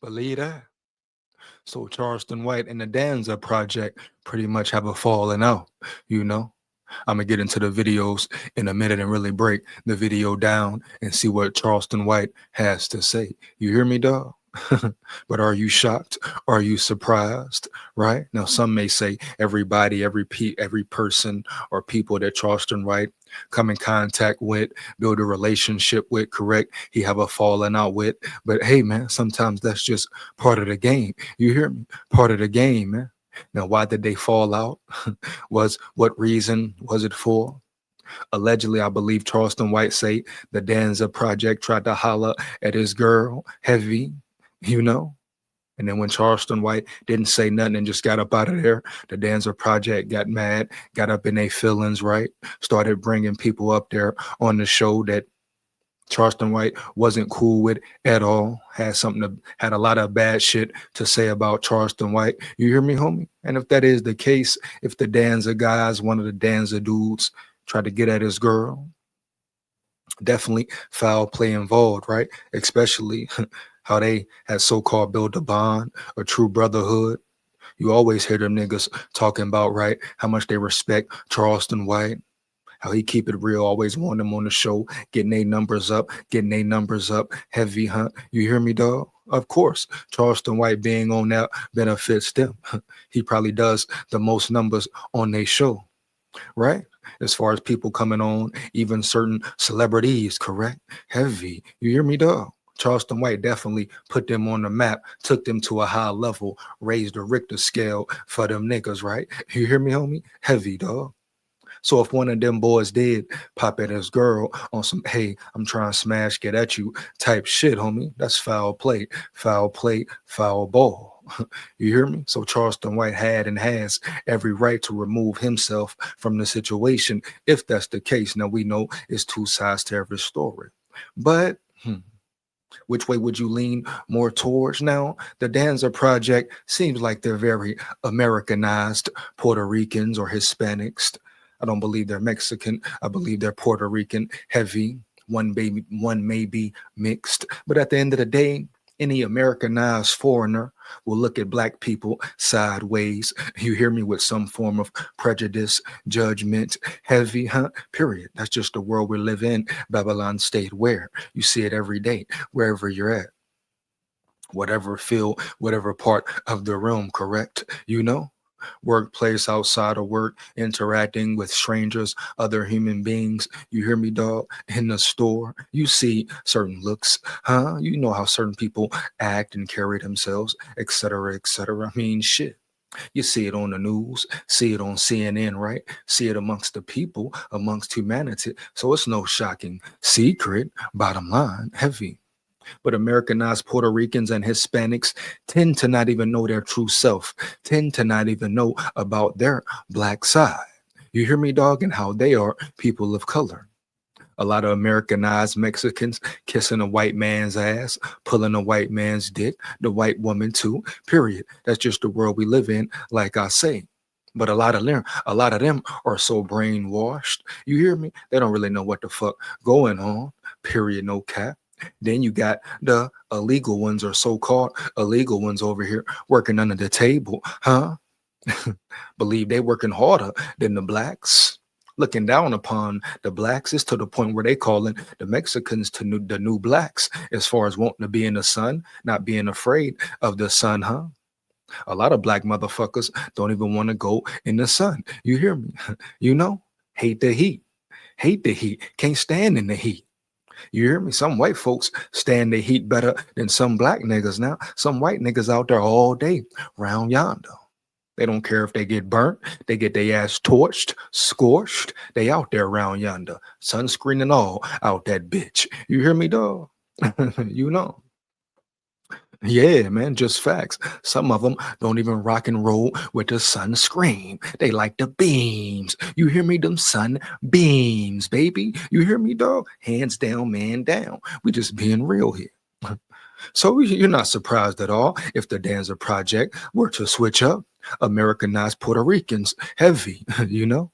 Believe that. So Charleston White and the Danza project pretty much have a falling out, you know. I'm gonna get into the videos in a minute and really break the video down and see what Charleston White has to say. You hear me, dog? But are you shocked? Are you surprised? Right now, some may say everybody, every person or people that Charleston White come in contact with, build a relationship with, correct? He have a falling out with, but hey, man, sometimes that's just part of the game. You hear me? Part of the game, man. Now, why did they fall out? Was what reason was it for? Allegedly, I believe Charleston White say the Danza project tried to holler at his girl heavy, you know. And then when Charleston White didn't say nothing and just got up out of there, the Danza project got mad, got up in their feelings, right? Started bringing people up there on the show that Charleston White wasn't cool with at all. Had a lot of bad shit to say about Charleston White. You hear me, homie? And if that is the case, if the Danza guys, one of the Danza dudes, tried to get at his girl, definitely foul play involved, right? Especially how they had so-called built a bond, a true brotherhood. You always hear them niggas talking about, right, how much they respect Charleston White, how he keep it real, always want them on the show, getting their numbers up, heavy, huh? You hear me, dog? Of course, Charleston White being on that benefits them. He probably does the most numbers on their show, right? As far as people coming on, even certain celebrities, correct? Heavy. You hear me, dog? Charleston White definitely put them on the map, took them to a high level, raised the Richter scale for them niggas, right? You hear me, homie? Heavy, dog. So if one of them boys did pop at his girl on some, hey, I'm trying to smash, get at you type shit, homie, that's foul play, foul ball. You hear me? So Charleston White had and has every right to remove himself from the situation if that's the case. Now we know it's two sides to every story. But which way would you lean more towards now? The Danza Project seems like they're very Americanized Puerto Ricans or Hispanics. I don't believe they're Mexican. I believe they're Puerto Rican heavy. One may be mixed. But at the end of the day, any Americanized foreigner will look at black people sideways. You hear me, with some form of prejudice, judgment, heavy, huh? Period. That's just the world we live in. Babylon State, where you see it every day, wherever you're at, whatever field, whatever part of the realm, correct? You know? Workplace, outside of work, interacting with strangers, other human beings. You hear me, dog? In the store, you see certain looks, huh? You know how certain people act and carry themselves, etc., etc. I mean, shit. You see it on the news, see it on CNN, right? See it amongst the people, amongst humanity. So it's no shocking secret, bottom line, heavy. But Americanized Puerto Ricans and Hispanics tend to not even know their true self, tend to not even know about their black side. You hear me, dog, and how they are people of color. A lot of Americanized Mexicans kissing a white man's ass, pulling a white man's dick, the white woman too. Period. That's just the world we live in, like I say. But a lot of them are so brainwashed. You hear me? They don't really know what the fuck going on. Period. No cap. Then you got the illegal ones, or so-called illegal ones over here working under the table, huh? Believe they working harder than the blacks. Looking down upon the blacks is to the point where they calling the Mexicans to the new blacks, as far as wanting to be in the sun, not being afraid of the sun, huh? A lot of black motherfuckers don't even want to go in the sun. You hear me? You know? Hate the heat. Hate the heat. Can't stand in the heat. You hear me? Some white folks stand the heat better than some black niggas now. Some white niggas out there all day round yonder. They don't care if they get burnt. They get their ass torched, scorched. They out there around yonder. Sunscreen and all out that bitch. You hear me, dog? You know. Yeah, man, just facts. Some of them don't even rock and roll with the sunscreen. They like the beams. You hear me? Them sun beams, baby. You hear me, dog? Hands down, man down. We just being real here. So you're not surprised at all if the Danza Project were to switch up, Americanized Puerto Ricans heavy, you know?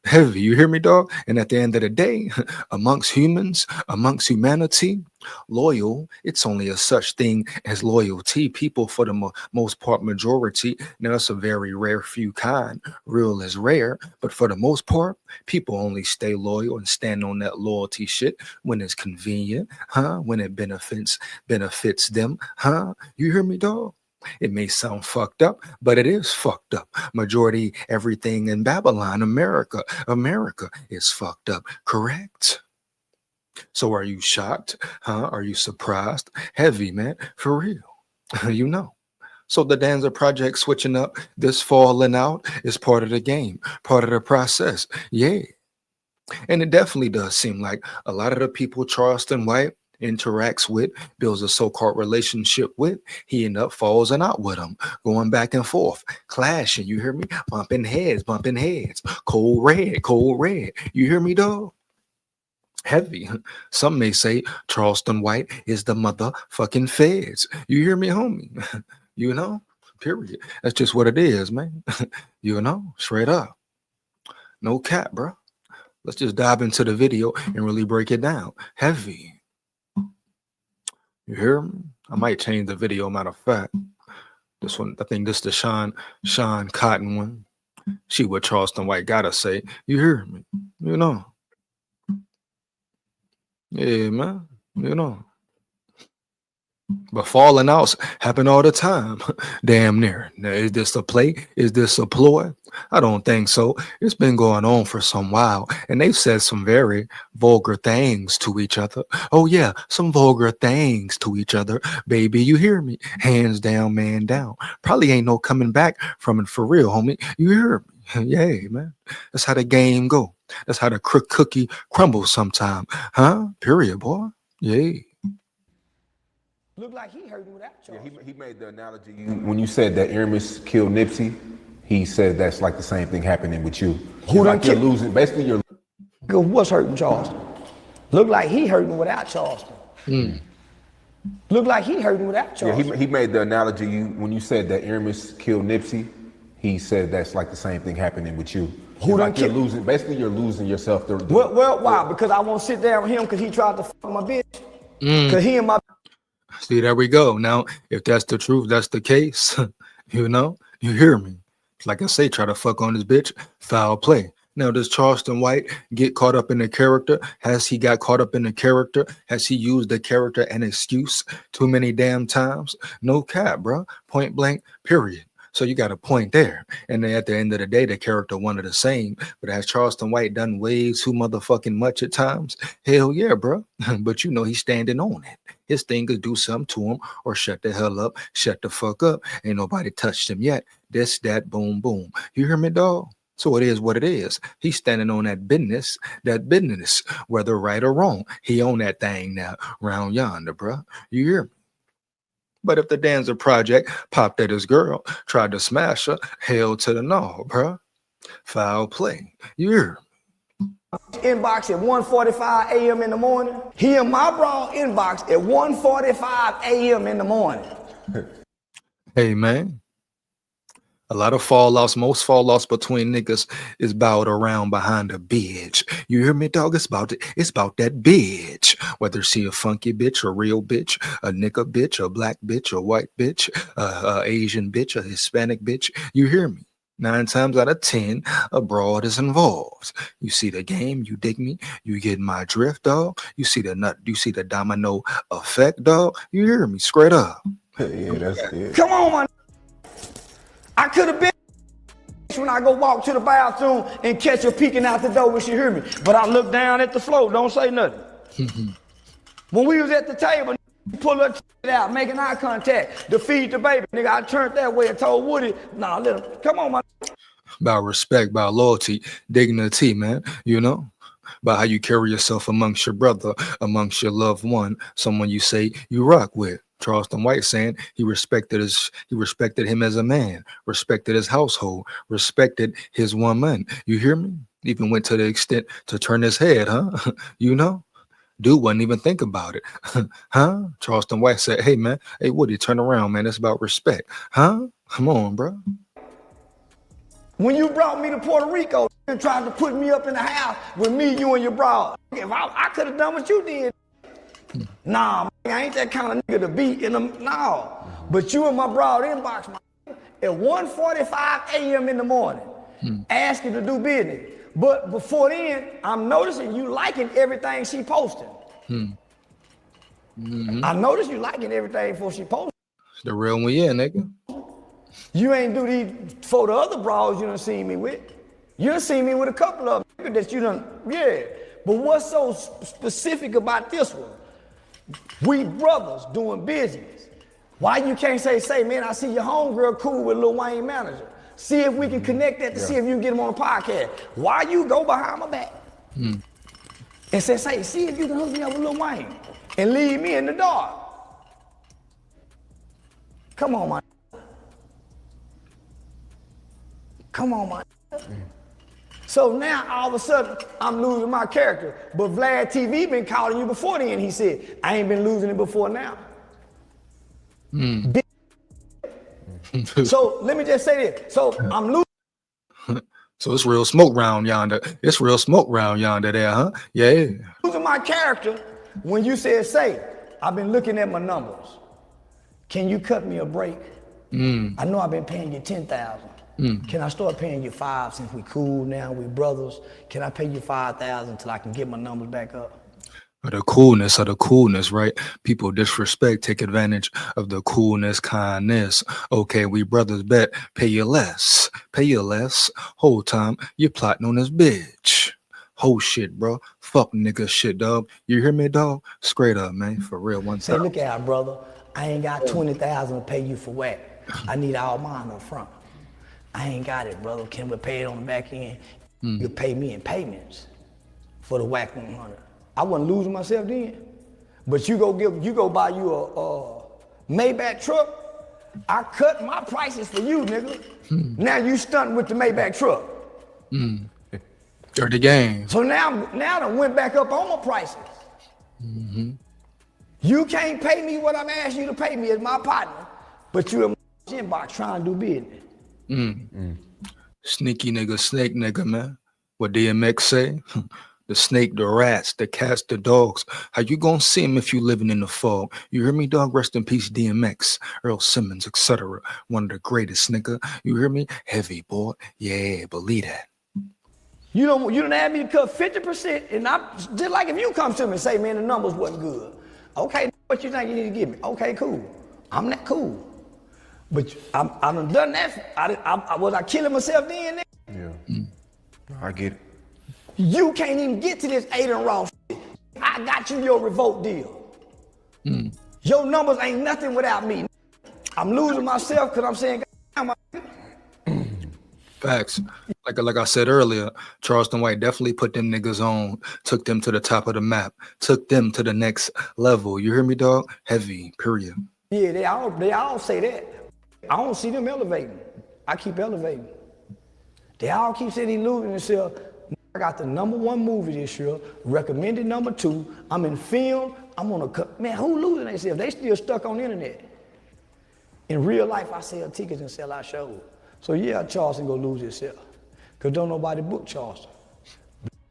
Heavy, you hear me, dog? And at the end of the day, amongst humans, amongst humanity, loyal, it's only a such thing as loyalty. People, for the most part, majority, now it's a very rare few kind. Real is rare, but for the most part, people only stay loyal and stand on that loyalty shit when it's convenient, huh? When it benefits them, huh? You hear me, dog? It may sound fucked up, but it is fucked up. Majority everything in Babylon, America is fucked up, correct? So are you shocked? Huh? Are you surprised? Heavy, man, for real. You know. So the Danza project switching up, this falling out is part of the game, part of the process. Yeah. And it definitely does seem like a lot of the people Charleston White interacts with, builds a so-called relationship with, he end up falls and out with them, going back and forth, clashing, you hear me? Bumping heads, cold red. You hear me, dog? Heavy. Some may say Charleston White is the motherfucking feds. You hear me, homie? You know? Period. That's just what it is, man. You know? Straight up. No cap, bro. Let's just dive into the video and really break it down. Heavy. You hear me? I might change the video, matter of fact. This one, I think this is the Sean Cotton one. See what Charleston White gotta say. You hear me? You know. Yeah, man. You know. But falling outs happen all the time. Damn near. Now, is this a play? Is this a ploy? I don't think so. It's been going on for some while, and they've said some very vulgar things to each other. Oh yeah, some vulgar things to each other. Baby, you hear me? Hands down, man down. Probably ain't no coming back from it for real, homie. You hear me? Yeah, man. That's how the game go. That's how the cookie crumbles sometime. Huh? Period, boy. Yeah. Look like he hurting without Charles. Yeah, he made the analogy when you said that Aramis killed Nipsey. He said that's like the same thing happening with you. Who like you're losing. Basically, you're. What's hurting Charleston? Look like he hurting without Charleston. Look like he hurting without Charleston. Yeah, he made the analogy when you said that Aramis killed Nipsey. He said that's like the same thing happening with you. Who like you're losing. Basically, you're losing yourself. Well, why? Because I won't sit down with him because he tried to fuck my bitch. Because he and my. See, there we go. Now, if that's the truth, that's the case. You know, you hear me. Like I say, try to fuck on this bitch, foul play. Now, does Charleston White get caught up in the character? Has he got caught up in the character? Has he used the character an excuse too many damn times? No cap, bro. Point blank, period. So you got a point there. And then at the end of the day, the character one of the same. But has Charleston White done way too motherfucking much at times? Hell yeah, bro. But you know he's standing on it. His thing is do something to him or shut the hell up, shut the fuck up. Ain't nobody touched him yet. This, that, boom, boom. You hear me, dog? So it is what it is. He's standing on that business, whether right or wrong. He on that thing now, round yonder, bro. You hear me? But if the Danza project popped at his girl, tried to smash her, hell to the no, bro. Foul play. You hear me? Inbox at 1:45 a.m. in the morning. He and my bra inbox at 1:45 a.m. in the morning. Hey, man. A lot of fallouts, most fallouts between niggas is bowed around behind a bitch. You hear me, dog? It's about that bitch. Whether she a funky bitch, a real bitch, a nigga bitch, a black bitch, a white bitch, a Asian bitch, a Hispanic bitch. You hear me? 9 times out of 10, a broad is involved. You see the game, you dig me? You get my drift, dog. You see the domino effect, dog. You hear me? Straight up. Yeah, that's it. Come on, man. I could have been when I go walk to the bathroom and catch her peeking out the door when she hear me. But I look down at the floor, don't say nothing. When we was at the table, pull her out, making eye contact to feed the baby. Nigga, I turned that way and told Woody, nah, let him, come on, man. About respect, about loyalty, dignity, man, you know? About how you carry yourself amongst your brother, amongst your loved one, someone you say you rock with. Charleston White saying he respected him as a man, respected his household, respected his woman. You hear me? Even went to the extent to turn his head, huh? You know? Dude wouldn't even think about it. Huh? Charleston White said, hey man, hey Woody, turn around, man. It's about respect. Huh? Come on, bro. When you brought me to Puerto Rico, tried to put me up in the house with me, you, and your broad. If I could have done what you did. Nah, man, I ain't that kind of nigga to be in them. No. But you in my broad inbox, man, at 1:45 a.m. in the morning, asking to do business. But before then, I'm noticing you liking everything she posting. I noticed you liking everything before she posted. The real one, yeah, nigga. You ain't do these for the other bras you done seen me with. You done seen me with a couple of them that you done, yeah. But what's so specific about this one? We brothers doing business. Why you can't say, man, I see your homegirl cool with Lil Wayne manager. See if we can connect that to see if you can get him on a podcast. Why you go behind my back and say, see if you can hook me up with Lil Wayne and leave me in the dark. Come on, man. Come on, man. So now all of a sudden I'm losing my character. But Vlad TV been calling you before then, he said. I ain't been losing it before now. So let me just say this. So I'm losing. So it's real smoke round yonder. It's real smoke round yonder there, huh? Yeah. Losing my character when you said, say, I've been looking at my numbers. Can you cut me a break? I know I've been paying you 10,000. Can I start paying you 5 since we cool now, we brothers? Can I pay you 5,000 till I can get my numbers back up? Of the coolness, right? People disrespect, take advantage of the coolness, kindness. Okay, we brothers bet, pay you less. Whole time, you plotting on this bitch. Whole shit, bro. Fuck nigga shit, dog. You hear me, dog? Straight up, man, for real one Say, time. look at her, brother. I ain't got 20,000 to pay you for whack. I need all mine up front. I ain't got it, brother. Can we pay it on the back end? You pay me in payments for the whack 100. I wasn't losing myself then. But you go buy you a Maybach truck. I cut my prices for you, nigga. Now you stunting with the Maybach truck. Dirty game. So now I went back up on my prices. You can't pay me what I'm asking you to pay me as my partner, but you in my inbox trying to do business. Sneaky nigga, snake nigga, man. What DMX say? The snake, the rats, the cats, the dogs. How you gonna see him if you living in the fog? You hear me, dog? Rest in peace, DMX, Earl Simmons, etc. One of the greatest, nigga. You hear me? Heavy, boy. Yeah, believe that. You don't have me to cut 50%, and I just like if you come to me and say, man, the numbers wasn't good. Okay, what you think you need to give me? Okay, cool. I'm not cool. But I done that. Was I killing myself then? Yeah. I get it. You can't even get to this Aiden Ross shit. I got you your revolt deal. Your numbers ain't nothing without me. I'm losing myself because I'm saying, Facts. Like I said earlier, Charleston White definitely put them niggas on, took them to the top of the map, took them to the next level. You hear me, dog? Heavy, period. Yeah, they all say that. I don't see them elevating. I keep elevating. They all keep saying he losing himself. I got the #1 movie this year, recommended #2. I'm in film. I'm on a man. Who losing themselves? They still stuck on the internet. In real life, I sell tickets and sell out shows. So yeah, Charleston go lose himself, cause don't nobody book Charleston.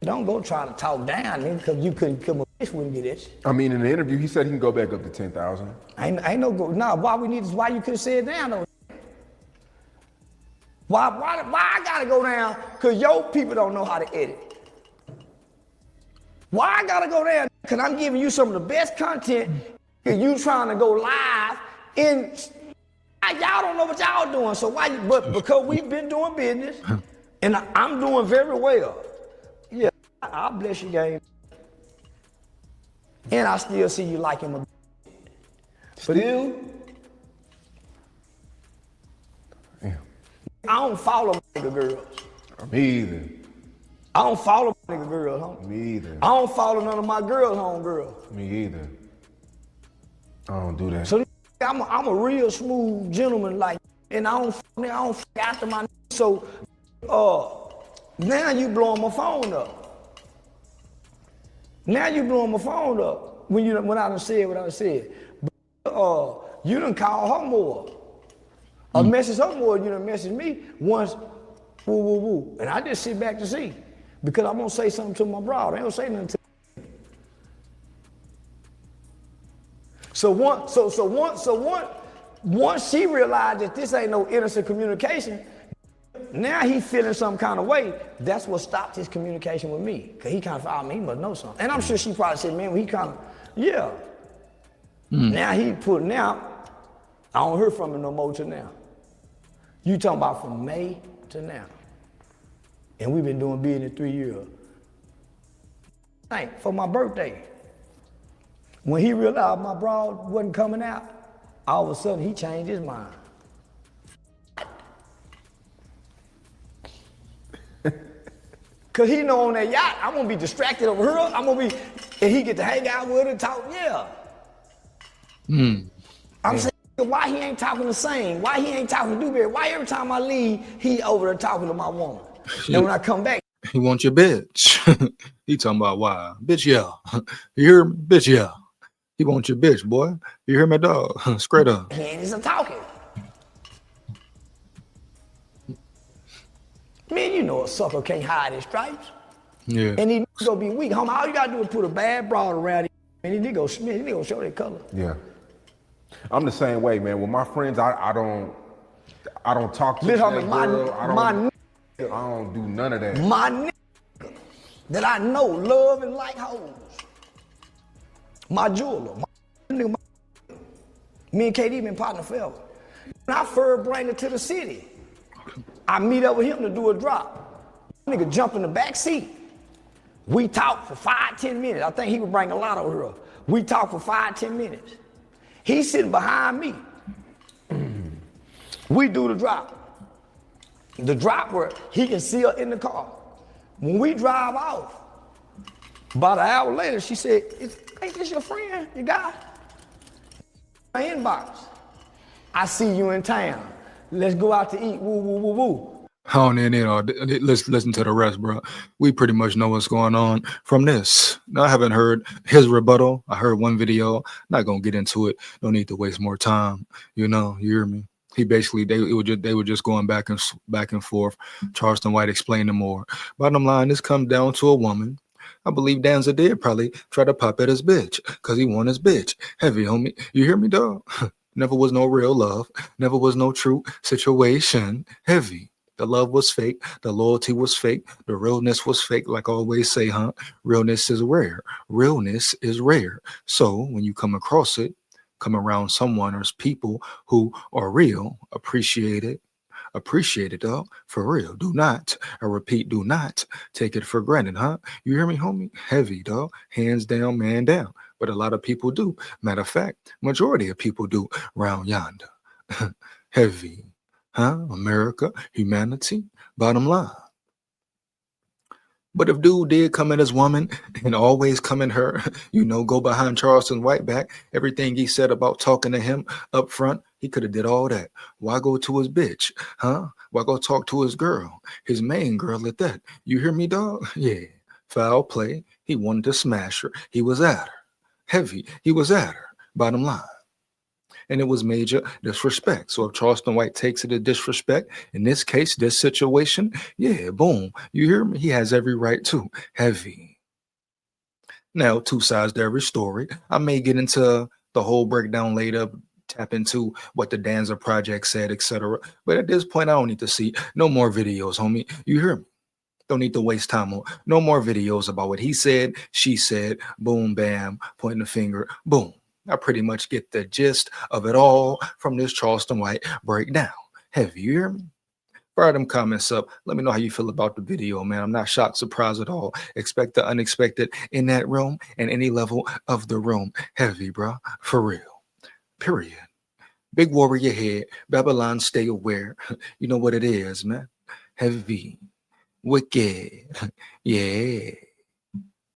Don't go try to talk down, nigga, cause you couldn't come up. Bitch wouldn't get it. I mean, in the interview, he said he can go back up to 10,000. Ain't no go. Nah, why we need this? Why you couldn't say it down though? Why I gotta go down? Cause your people don't know how to edit. Why I gotta go down? Cause I'm giving you some of the best content. Cause you trying to go live in. Y'all don't know what y'all doing. So why? But because we've been doing business, and I'm doing very well. Yeah, I'll bless you, game. And I still see you liking my. Still? Yeah. I don't follow nigga girls. Me either. I don't follow nigga girls, huh? Me either. I don't follow none of my girls, home girls. Me either. I don't do that. So I'm a real smooth gentleman, like, and I don't after my. So, now you blowing my phone up. Now you blowing my phone up when I done said what I said. But, you done call her more. Or message her more. You done message me once woo, woo, woo. And I just sit back to see, because I'm gonna say something to my broad. They don't say nothing to once she realized that this ain't no innocent communication, now he feeling some kind of way. That's what stopped his communication with me. Cause he kind of thought, he must know something. And I'm sure she probably said, man, he kind of, yeah. Now he putting out, I don't hear from him no more till now. You talking about from May to now. And we've been doing business 3 years. Hey, for my birthday, when he realized my broad wasn't coming out, all of a sudden he changed his mind. Cause he know on that yacht, I'm gonna be distracted over her. I'm gonna be, and he get to hang out with her and talk, yeah. I'm saying, why he ain't talking the same? Why he ain't talking to Dewberry? Why every time I leave, he over there talking to my woman? And when I come back, he wants your bitch. He talking about why? Bitch, yeah. You hear me? Bitch, yeah. He wants your bitch, boy. You hear me, dog? Straight up. he ain't just talking. Man, you know a sucker can't hide his stripes. Yeah. And he gonna be weak. Homie, all you gotta do is put a bad broad around him, and he gonna show that color. Yeah. I'm the same way, man. With my friends, I don't talk to that girl. I don't do none of that. My nigga that I know love and like hoes. My jeweler, me and KD been partner forever. When I first bring her to the city, I meet up with him to do a drop. Nigga jump in the back seat. We talk for 5-10 minutes. I think he would bring a lot over here. We talk for 5-10 minutes. He's sitting behind me. We do the drop. The drop where he can see her in the car. When we drive off, about an hour later, she said, ain't this your friend, your guy? My inbox. I see you in town. Let's go out to eat, woo, woo, woo, woo. On and in, let's listen to the rest, bro. We pretty much know what's going on from this. Now, I haven't heard his rebuttal. I heard one video. Not gonna get into it. No need to waste more time. You know, you hear me? He basically they were just going back and forth. Charleston White explaining more. Bottom line, this comes down to a woman. I believe Danza did probably try to pop at his bitch because he want his bitch. Heavy, homie. You hear me, dog? Never was no real love. Never was no true situation. Heavy. The love was fake. The loyalty was fake. The realness was fake. Like I always say, huh? Realness is rare. Realness is rare. So when you come across it, come around someone or people who are real, appreciate it, dog, for real. Do not, I repeat, do not take it for granted, huh? You hear me, homie? Heavy, dog. Hands down, man down. But a lot of people do. Matter of fact, majority of people do round yonder. Heavy, huh? America, humanity, bottom line. But if dude did come at his woman and always come at her, you know, go behind Charleston White back, everything he said about talking to him up front, he could have did all that. Why go to his bitch, huh? Why go talk to his girl, his main girl at that? You hear me, dog? Yeah, foul play. He wanted to smash her. He was at her. Heavy. He was at her. Bottom line. And it was major disrespect. So if Charleston White takes it as disrespect, in this case, this situation, yeah, boom. You hear me? He has every right to. Heavy. Now, two sides to every story. I may get into the whole breakdown later, tap into what the Danza project said, etc. But at this point, I don't need to see no more videos, homie. You hear me? Don't need to waste time on no more videos about what he said, she said, boom, bam, pointing the finger, boom. I pretty much get the gist of it all from this Charleston White breakdown. Heavy, you hear me? Fire them comments up. Let me know how you feel about the video, man. I'm not shocked, surprised at all. Expect the unexpected in that room and any level of the room. Heavy, bro. For real. Period. Big warrior head. Babylon, stay aware. You know what it is, man. Heavy. Wicked. Yeah.